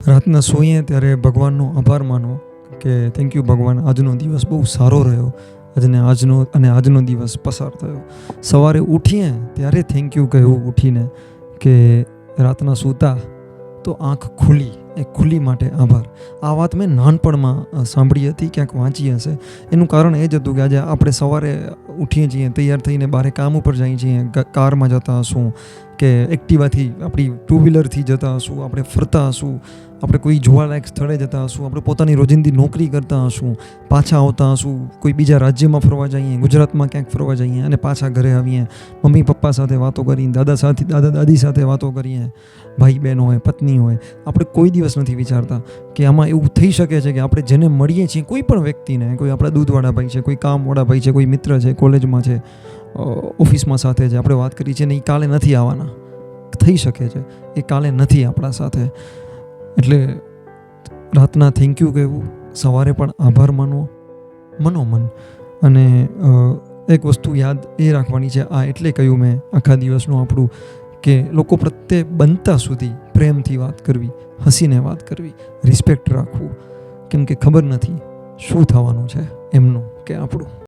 રાતના સૂઈએ ત્યારે ભગવાનનો આભાર માનો કે થેન્ક યુ ભગવાન, આજનો દિવસ બહુ સારો રહ્યો, આજનો દિવસ પસાર થયો. સવારે ઉઠીએ ત્યારે થેન્ક યુ કહેવું ઉઠીને કે રાતના સૂતા તો આંખ ખુલી, એ ખુલી માટે આભાર. આ વાત મેં નાનપણમાં સાંભળી હતી, ક્યાંક વાંચી હશે. એનું કારણ એ જ હતું કે આજે આપણે સવારે ઉઠીએ છીએ, તૈયાર થઈને બહાર કામ ઉપર જઈએ છીએ, કારમાં જતા હશું કે એક્ટિવાથી, આપણી ટુ વ્હીલરથી જતા હશું, આપણે ફરતા હશું, આપણે કોઈ જોવાલાયક સ્થળે જતા હશું, આપણે પોતાની રોજિંદી નોકરી કરતા હશું, પાછા આવતા હશું, કોઈ બીજા રાજ્યમાં ફરવા જઈએ, ગુજરાતમાં ક્યાંક ફરવા જઈએ અને પાછા ઘરે આવીએ, મમ્મી પપ્પા સાથે વાતો કરીને, દાદા દાદી સાથે વાતો કરીએ, ભાઈ બહેન હોય, પત્ની હોય. આપણે કોઈ દિવસ નથી વિચારતા કે આમાં એવું થઈ શકે છે કે આપણે જેને મળીએ છીએ, કોઈ પણ વ્યક્તિને, કોઈ આપણા દૂધવાળા ભાઈ છે, કોઈ કામવાળા ભાઈ છે, કોઈ મિત્ર છે, કોલેજમાં છે, ઓફિસમાં સાથે છે, આપણે વાત કરી છે ને એ કાલે નથી આવવાના, થઈ શકે છે એ કાલે નથી આપણા સાથે. એટલે રાતના થેન્ક યુ કહેવું, સવારે પણ આભાર માનવો મનોમન. અને એક વસ્તુ યાદ એ રાખવાની છે, આ એટલે કહ્યું મેં આખા દિવસનું આપણું, કે લોકો પ્રત્યે બનતા સુધી પ્રેમથી વાત કરવી, હસીને વાત કરવી, રિસ્પેક્ટ રાખવું, કેમ કે ખબર નથી શું થવાનું છે એમનું કે આપણું.